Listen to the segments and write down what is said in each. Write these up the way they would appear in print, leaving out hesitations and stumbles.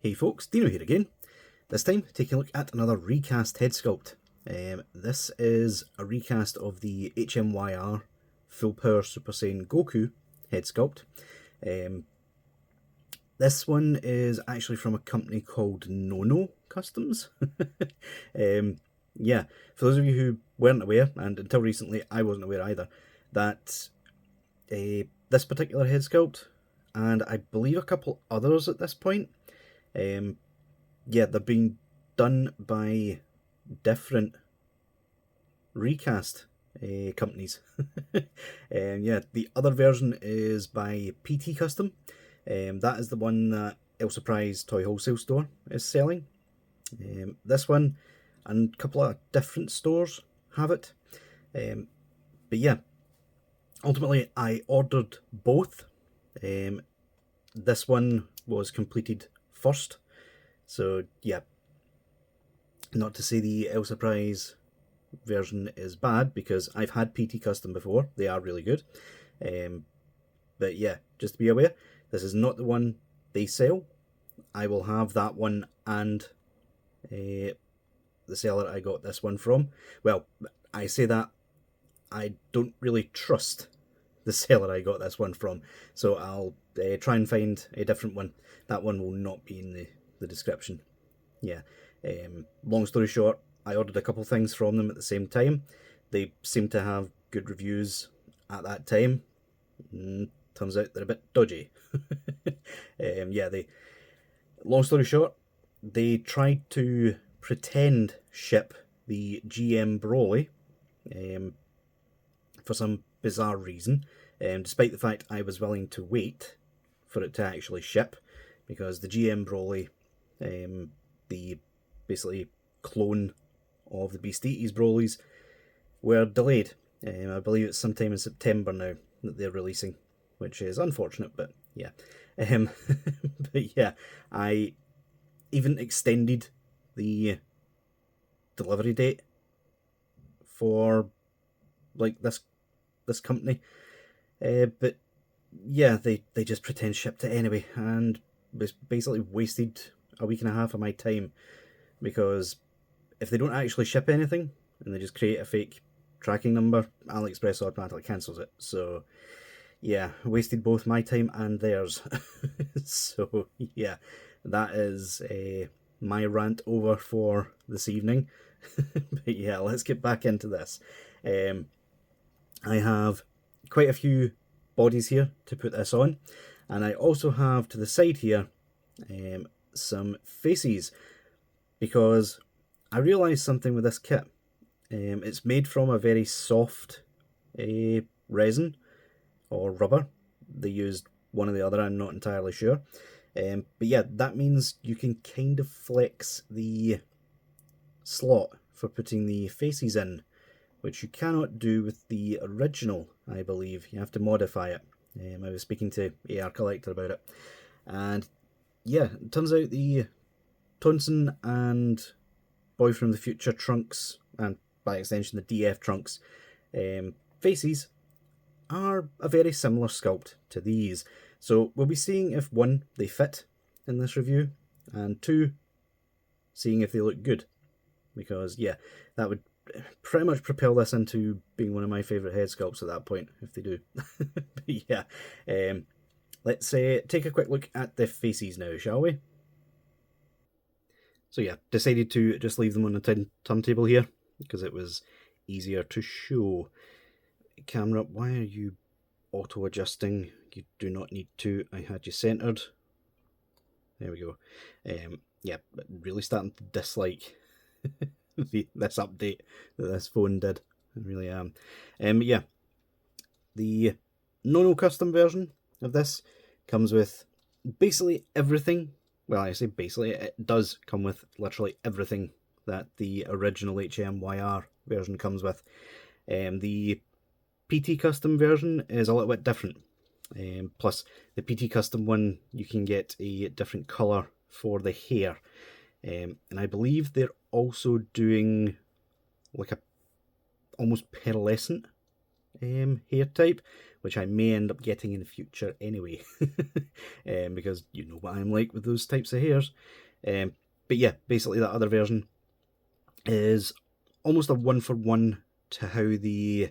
Hey folks, Deano here again. This time taking a look at another recast head sculpt. This is a recast of the HMYR Full Power Super Saiyan Goku head sculpt. This one is actually from a company called NONO Customs. Yeah, for those of you who weren't aware, and until recently I wasn't aware either, that this particular head sculpt, and I believe a couple others at this point, yeah, they're being done by different recast companies. Yeah, the other version is by PT Custom. That is the one that El Surprise Toy Wholesale Store is selling. This one and a couple of different stores have it. But yeah, ultimately I ordered both. This one was completed first. So yeah, not to say the El Surprise version is bad, because I've had PT Custom before. They are really good. But yeah, just to be aware, this is not the one they sell. I will have that one and the seller I got this one from. Well, I say that I don't really trust the seller I got this one from, so I'll try and find a different one. That one will not be in the description. Yeah, long story short, I ordered a couple things from them at the same time. They seem to have good reviews at that time. Turns out they're a bit dodgy. Yeah, long story short, they tried to pretend ship the GM Broly for some bizarre reason, despite the fact I was willing to wait for it to actually ship, because the GM Broly, the basically clone of the Beast Eaties Brolys, were delayed. I believe it's sometime in September now that they're releasing, which is unfortunate, but yeah. But yeah, I even extended the delivery date for like this company, but yeah, they just pretend shipped it anyway, and basically wasted a week and a half of my time, because if they don't actually ship anything and they just create a fake tracking number, AliExpress automatically cancels it. So yeah, wasted both my time and theirs. So yeah, that is my rant over for this evening. But yeah, let's get back into this. I have quite a few bodies here to put this on, and I also have to the side here some faces, because I realised something with this kit. It's made from a very soft resin or rubber. They used one or the other, I'm not entirely sure. But yeah, that means you can kind of flex the slot for putting the faces in, which you cannot do with the original, I believe. You have to modify it. I was speaking to AR Collector about it, and yeah, it turns out the Tonson and Boy from the Future trunks, and by extension the DF trunks, faces are a very similar sculpt to these. So we'll be seeing if one, they fit in this review, and two, seeing if they look good. Because yeah, that would pretty much propel this into being one of my favourite head sculpts at that point, if they do. But yeah, let's take a quick look at the faces now, shall we? So yeah, decided to just leave them on the turntable here, because it was easier to show. Camera, why are you auto-adjusting? You do not need to. I had you centered. There we go. Yeah, but really starting to dislike this update that this phone did. I really am. Yeah, the NONO custom version of this comes with basically everything. Well, I say basically, it does come with literally everything that the original HMYR version comes with. The PT Custom version is a little bit different. Plus, the PT Custom one, you can get a different colour for the hair. And I believe they're also doing like a almost pearlescent hair type, which I may end up getting in the future anyway, because you know what I'm like with those types of hairs. But yeah, basically that other version is almost a 1-for-1 to how the,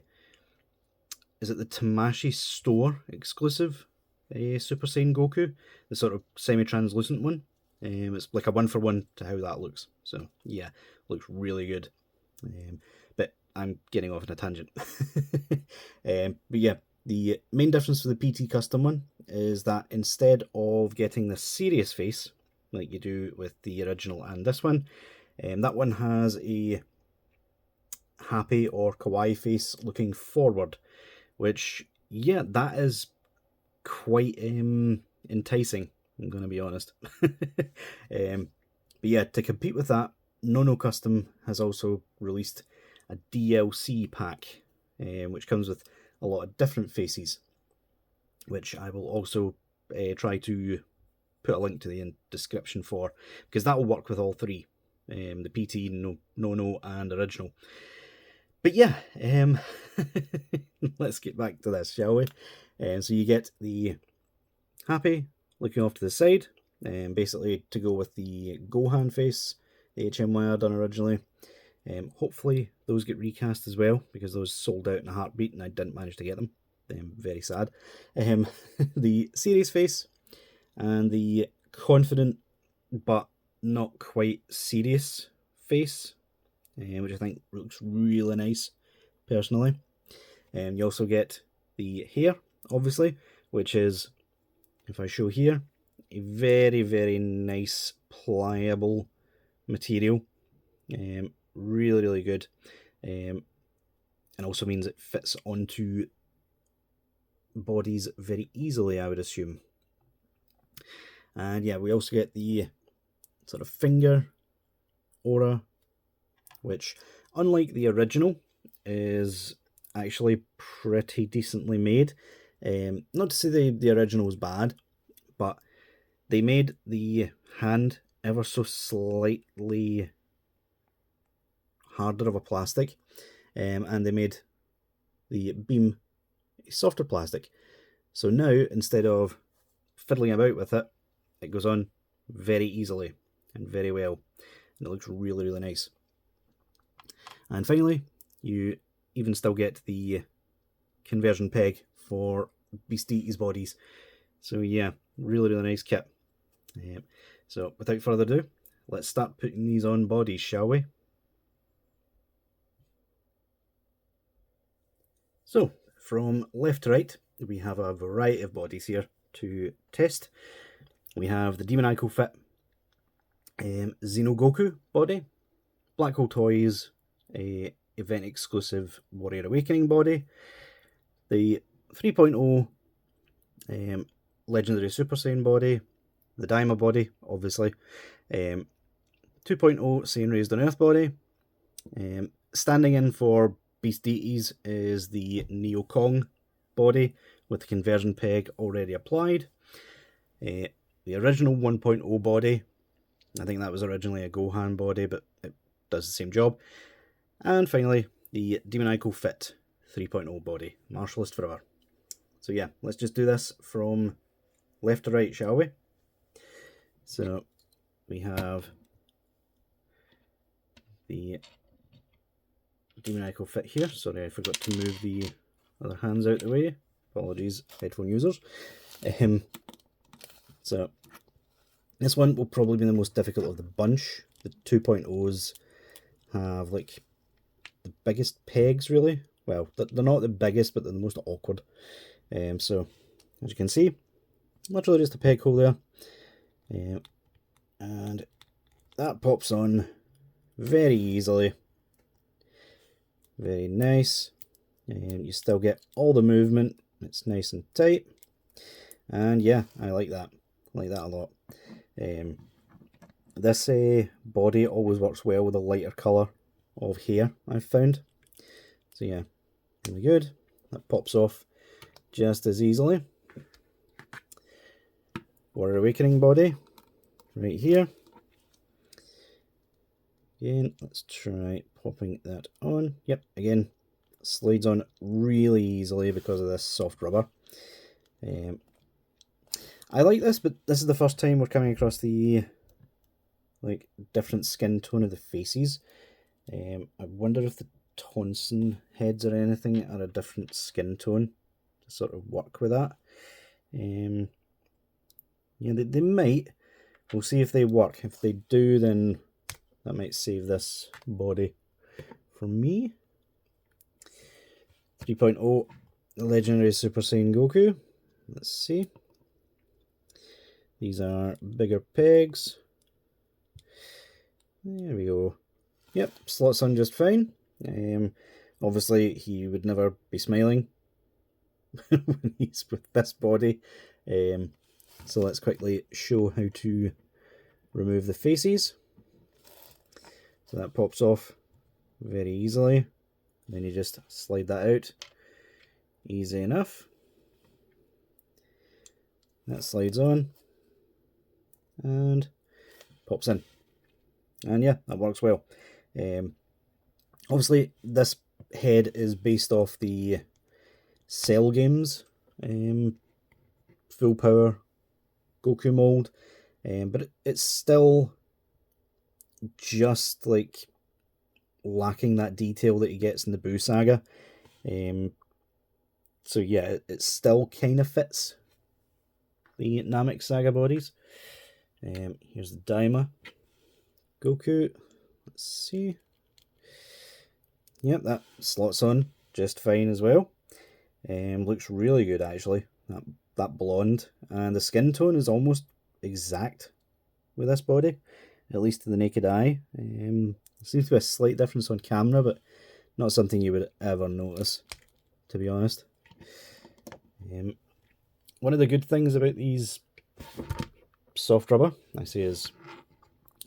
is it the Tamashii store exclusive Super Saiyan Goku, the sort of semi-translucent one. It's like a 1-for-1 to how that looks. So yeah, looks really good. But I'm getting off on a tangent. But yeah, the main difference for the PT custom one is that instead of getting the serious face like you do with the original and this one, that one has a happy or kawaii face looking forward, which, yeah, that is quite enticing, I'm going to be honest. But yeah, to compete with that, NONO Custom has also released a DLC pack, which comes with a lot of different faces, which I will also try to put a link to the description for, because that will work with all three, the PT, NONO, and original. But yeah, let's get back to this, shall we? So you get the happy looking off to the side, basically to go with the Gohan face, the HMYR done originally. Hopefully those get recast as well, because those sold out in a heartbeat and I didn't manage to get them. Very sad. The serious face and the confident but not quite serious face, which I think looks really nice personally. You also get the hair, obviously, which is, if I show here, a very, very nice pliable material. Really, really good. And also means it fits onto bodies very easily, I would assume. And yeah, we also get the sort of finger aura, which, unlike the original, is actually pretty decently made. Not to say the original was bad, but they made the hand ever so slightly harder of a plastic, and they made the beam a softer plastic. So now, instead of fiddling about with it, it goes on very easily and very well, and it looks really, really nice. And finally, you even still get the conversion peg for Beast Deity's bodies. So yeah, really, really nice kit. So without further ado, let's start putting these on bodies, shall we? So, from left to right, we have a variety of bodies here to test. We have the Demoniacal Fit Goku body, Black Hole Toys event exclusive Warrior Awakening body, the 3.0 Legendary Super Saiyan body, the Daima body, obviously, 2.0 Saiyan Raised on Earth body. Standing in for Beast Deities is the Neo Kong body with the conversion peg already applied. The original 1.0 body, I think that was originally a Gohan body, but it does the same job. And finally, the Demoniacal Fit 3.0 body, Martialist Forever. So yeah, let's just do this from left to right, shall we? So we have the Demoniacal Fit here. Sorry, I forgot to move the other hands out the way. Apologies, headphone users. So this one will probably be the most difficult of the bunch. The 2.0s have like the biggest pegs, really. Well, they're not the biggest, but they're the most awkward. So as you can see, literally just a peg hole there, and that pops on very easily. Very nice. You still get all the movement. It's nice and tight. And yeah, I like that. I like that a lot. This body always works well with a lighter colour of hair, I've found. So yeah, really good. That pops off just as easily. Warrior Awakening body, right here. Again, let's try popping that on. Yep, again, slides on really easily because of this soft rubber. I like this, but this is the first time we're coming across the like different skin tone of the faces. I wonder if the Tonson heads or anything are a different skin tone to sort of work with that. Yeah, they might. We'll see if they work. If they do, then that might save this body for me. 3.0, the legendary Super Saiyan Goku. Let's see. These are bigger pegs. There we go. Yep, slots on just fine. Obviously, he would never be smiling when he's with this body. So let's quickly show how to remove the faces. So that pops off very easily. Then you just slide that out. Easy enough. That slides on and pops in. And yeah, that works well. Obviously, this head is based off the Cell Games full power Goku mold, but it's still just like lacking that detail that he gets in the Buu saga. So yeah, it still kind of fits the Namek saga bodies. Here's the Daima Goku. Let's see. Yep, that slots on just fine as well. Looks really good actually. That blonde, and the skin tone is almost exact with this body, at least to the naked eye. There seems to be a slight difference on camera, but not something you would ever notice, to be honest. One of the good things about these soft rubber, I say, is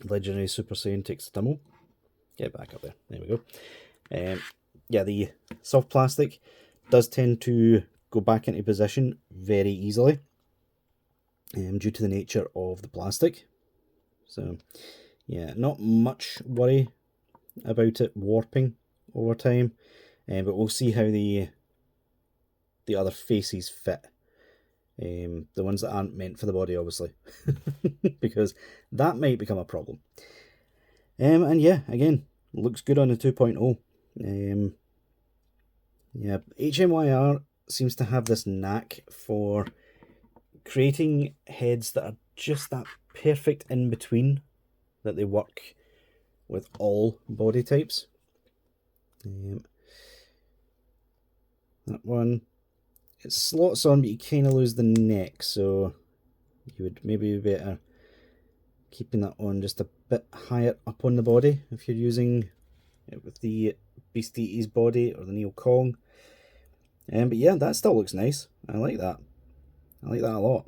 legendary Super Saiyan takes the tumble. Get back up there. There we go. Yeah, the soft plastic does tend to go back into position very easily due to the nature of the plastic. So yeah, not much worry about it warping over time, but we'll see how the other faces fit. The ones that aren't meant for the body, obviously, because that might become a problem. And yeah, again, looks good on the 2.0. Yeah, HMYR seems to have this knack for creating heads that are just that perfect in between that they work with all body types. That one, it slots on, but you kind of lose the neck, so you would maybe be better keeping that on just a bit higher up on the body if you're using it with the Beast Eater's body or the Neo Kong. But yeah, that still looks nice. I like that. I like that a lot.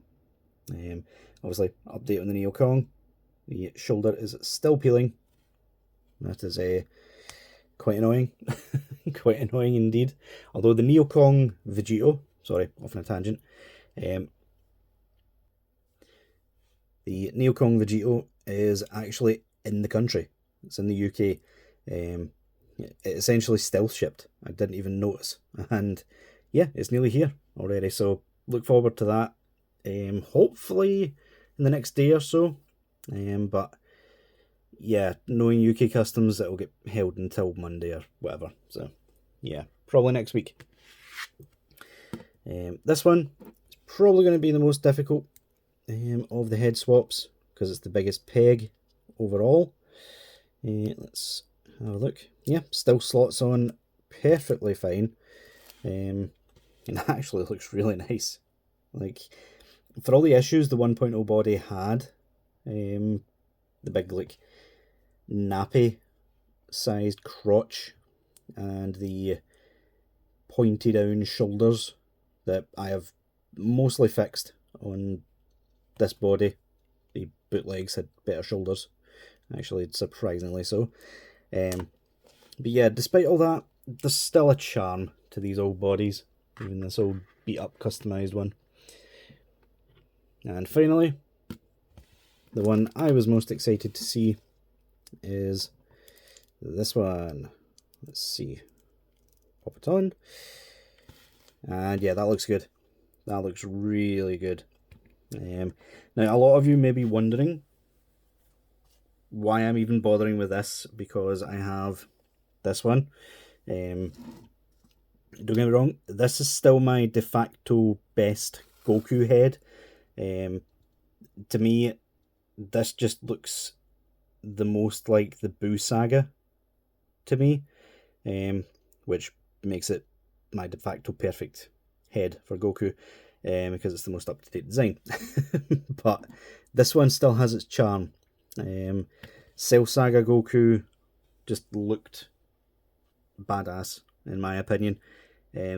Obviously, update on the Neo Kong. The shoulder is still peeling. That is quite annoying. Quite annoying indeed. Although the Neo Kong Vegito, sorry, off on a tangent. The Neo Kong Vegito is actually in the country. It's in the UK. It essentially stealth shipped. I didn't even notice. And yeah, it's nearly here already. So look forward to that. Hopefully in the next day or so. But yeah, knowing UK customs, it'll get held until Monday or whatever. So yeah, probably next week. This one is probably going to be the most difficult of the head swaps because it's the biggest peg overall. Let's have a look. Yeah, still slots on perfectly fine. And it actually looks really nice. Like, for all the issues the 1.0 body had, the big like nappy sized crotch and the pointy down shoulders that I have mostly fixed on this body. The bootlegs had better shoulders, actually, surprisingly so. But yeah, despite all that, there's still a charm to these old bodies, even this old beat up customized one. And finally, the one I was most excited to see is this one. Let's see. pop it on. And yeah, that looks good. That looks really good. Now, a lot of you may be wondering why I'm even bothering with this, because I have this one. Don't get me wrong, this is still my de facto best Goku head. To me, this just looks the most like the Buu Saga to me, which makes it my de facto perfect head for Goku, because it's the most up-to-date design. But this one still has its charm. Cell Saga Goku just looked badass, in my opinion.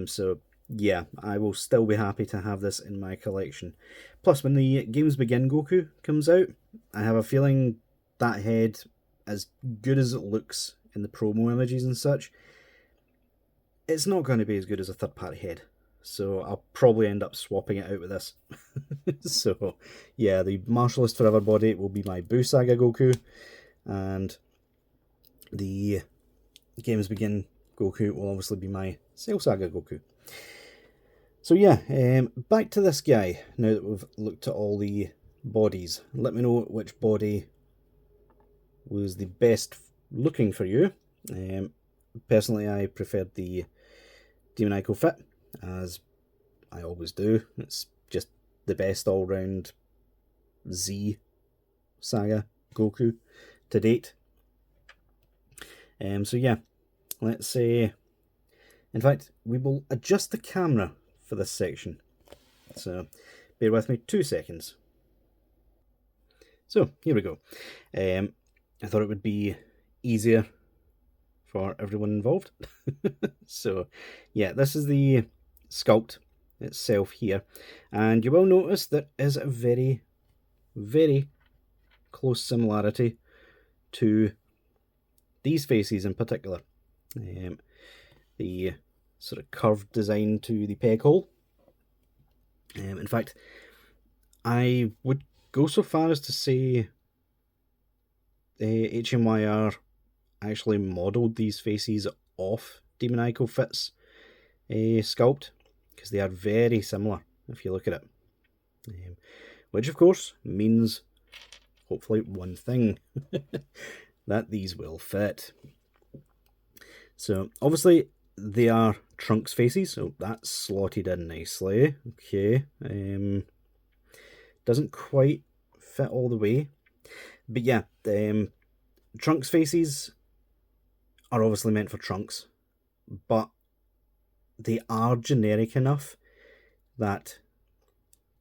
So yeah, I will still be happy to have this in my collection. Plus, when the Games Begin Goku comes out, I have a feeling that head, as good as it looks in the promo images and such, it's not going to be as good as a third-party head. So I'll probably end up swapping it out with this. So yeah, the Martialist Forever body will be my Buu Saga Goku, and the Games Begin Goku will obviously be my Cell Saga Goku. So yeah, back to this guy, now that we've looked at all the bodies. Let me know which body was the best looking for you. Personally, I preferred the Demonico Fit, as I always do. It's just the best all-round Z Saga Goku to date. So yeah, let's say, in fact, we will adjust the camera for this section. So bear with me 2 seconds. So here we go. I thought it would be easier for everyone involved. So yeah, this is the sculpt itself here, and you will notice there is a very, very close similarity to these faces in particular. The sort of curved design to the peg hole. In fact, I would go so far as to say HMYR actually modelled these faces off Demonico Fit's sculpt, because they are very similar if you look at it. Which of course means, hopefully, one thing, that these will fit. So obviously they are Trunks faces, so that's slotted in nicely. Okay, doesn't quite fit all the way, but yeah, Trunks faces are obviously meant for Trunks, but they are generic enough that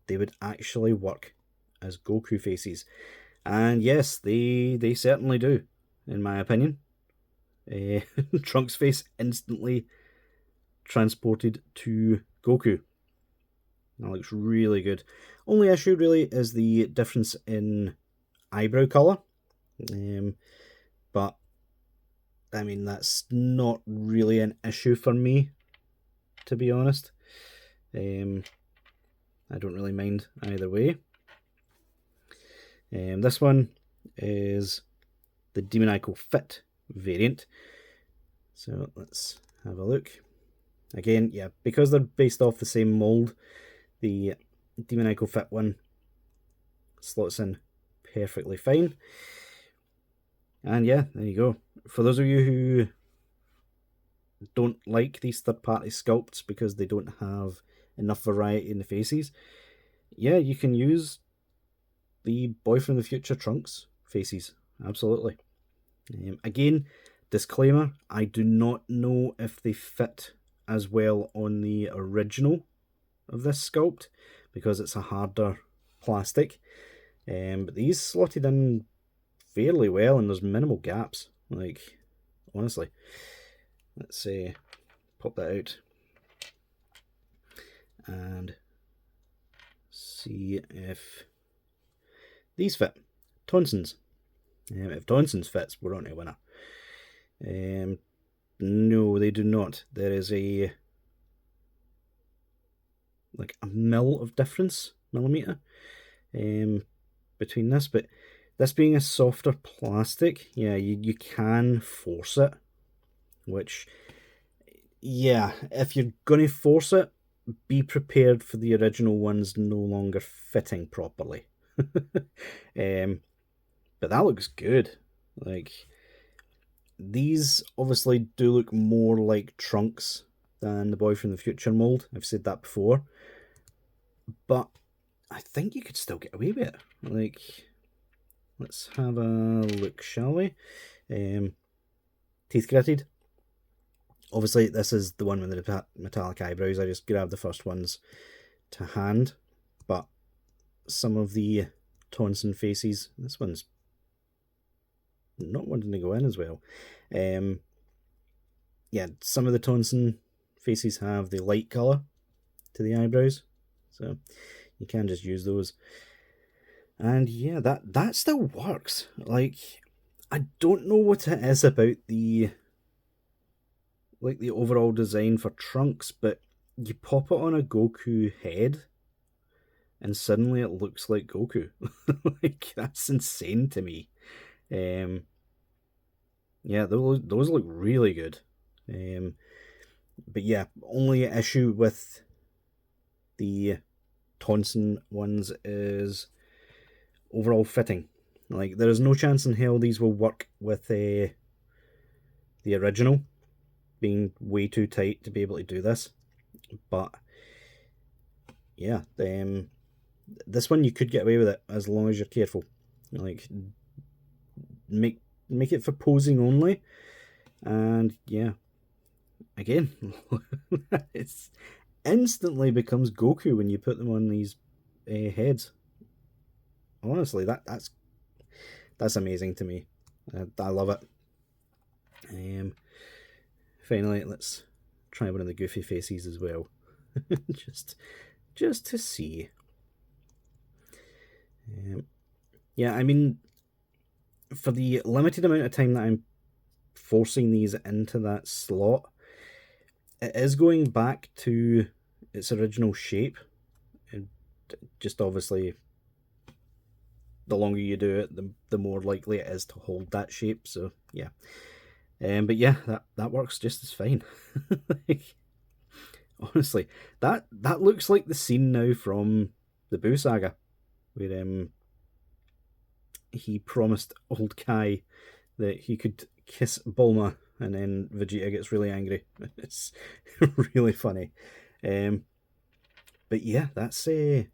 they would actually work as Goku faces. And yes, they certainly do, in my opinion. Trunks face instantly transported to Goku. That looks really good. Only issue really is the difference in eyebrow colour. But I mean, that's not really an issue for me, to be honest. I don't really mind either way. This one is the Demonico Fit variant. So let's have a look. Again, yeah, because they're based off the same mould, the Demonico Fit one slots in perfectly fine. And yeah, there you go. For those of you who don't like these third-party sculpts because they don't have enough variety in the faces, yeah, you can use the Boy from the Future Trunks faces, absolutely. Again, disclaimer, I do not know if they fit as well on the original of this sculpt, because it's a harder plastic, but these slotted in fairly well, and there's minimal gaps, like, honestly. Let's say, pop that out and see if these fit. Tonsons. If Tonsons fits, we're on to a winner. No, they do not. There is a mil of difference, millimeter, between this, but this being a softer plastic, yeah, you can force it, which, yeah, if you're going to force it, be prepared for the original ones no longer fitting properly. But that looks good. Like, these obviously do look more like Trunks than the Boy from the Future mold. I've said that before. But I think you could still get away with it. Like, let's have a look, shall we? Teeth gritted. Obviously, this is the one with the metallic eyebrows. I just grabbed the first ones to hand. But some of the Tonson faces, this one's not wanting to go in as well. Yeah, some of the Tonson faces have the light colour to the eyebrows, so you can just use those. And yeah, that still works. Like, I don't know what it is about the overall design for Trunks, but you pop it on a Goku head and suddenly it looks like Goku. Like, that's insane to me. Yeah, those look really good. But yeah, only issue with the Tonson ones is overall fitting. Like, there is no chance in hell these will work with the original being way too tight to be able to do this. But yeah, this one you could get away with it as long as you're careful. Like, make it for posing only, and yeah, again, it's instantly becomes Goku when you put them on these heads. Honestly, that's amazing to me. I love it. Finally, let's try one of the Goofy faces as well, just to see. Yeah, I mean, for the limited amount of time that I'm forcing these into that slot, it is going back to its original shape. And just obviously, the longer you do it, the more likely it is to hold that shape. So yeah, but yeah, that works just as fine. Like, honestly, that looks like the scene now from the Boo Saga, where he promised old Kai that he could kiss Bulma, and then Vegeta gets really angry. It's really funny. But yeah, that's really,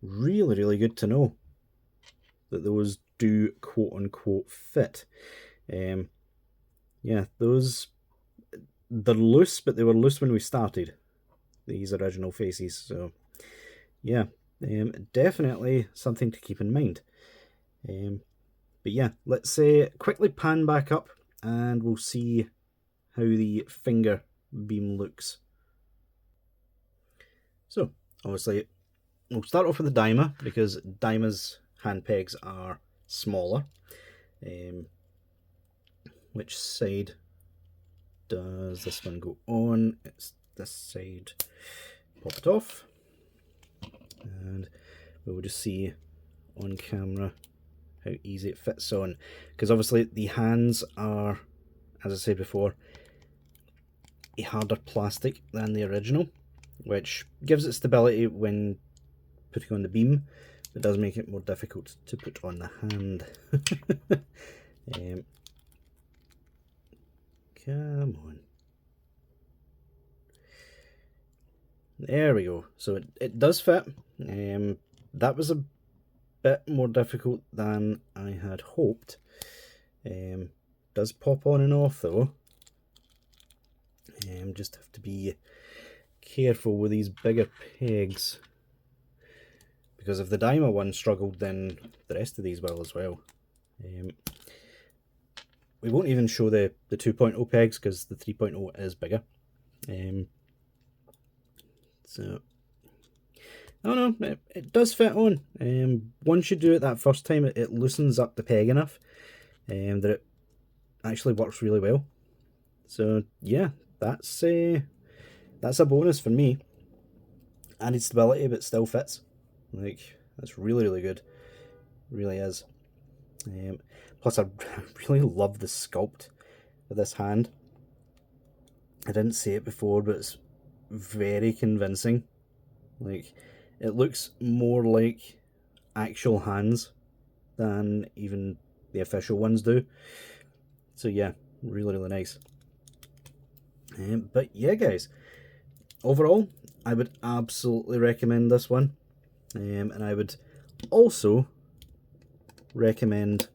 really good to know that those do quote unquote fit. Yeah, those, they're loose, but they were loose when we started these original faces. So yeah, definitely something to keep in mind. But yeah, let's quickly pan back up and we'll see how the finger beam looks. So obviously we'll start off with the Daima, because Daima's hand pegs are smaller. Which side does this one go on? It's this side. Pop it off, and we'll just see on camera how easy it fits on, because obviously the hands are, as I said before, a harder plastic than the original, which gives it stability when putting on the beam, but does make it more difficult to put on the hand. Come on. There we go. So it does fit. That was a bit more difficult than I had hoped. Does pop on and off though. Just have to be careful with these bigger pegs, because if the Daima one struggled, then the rest of these will as well. We won't even show the 2.0 pegs because the 3.0 is bigger. So, oh no, it does fit on. Once you do it that first time, it loosens up the peg enough that it actually works really well. So yeah, that's a bonus for me. Added stability, but still fits. Like, that's really, really good. Really is. Plus, I really love the sculpt of this hand. I didn't say it before, but it's very convincing. Like, it looks more like actual hands than even the official ones do. So yeah, really, really nice. But yeah, guys, overall, I would absolutely recommend this one. And I would also recommend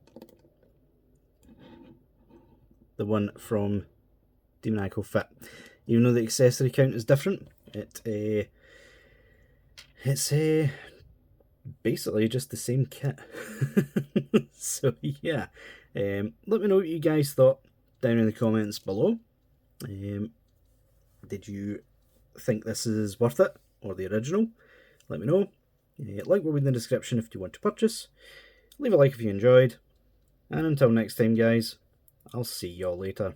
the one from Demoniacal Fit. Even though the accessory count is different, it's basically just the same kit. So yeah, let me know what you guys thought down in the comments below. Did you think this is worth it, or the original? Let me know. Link will be in the description if you want to purchase. Leave a like if you enjoyed. And until next time, guys, I'll see y'all later.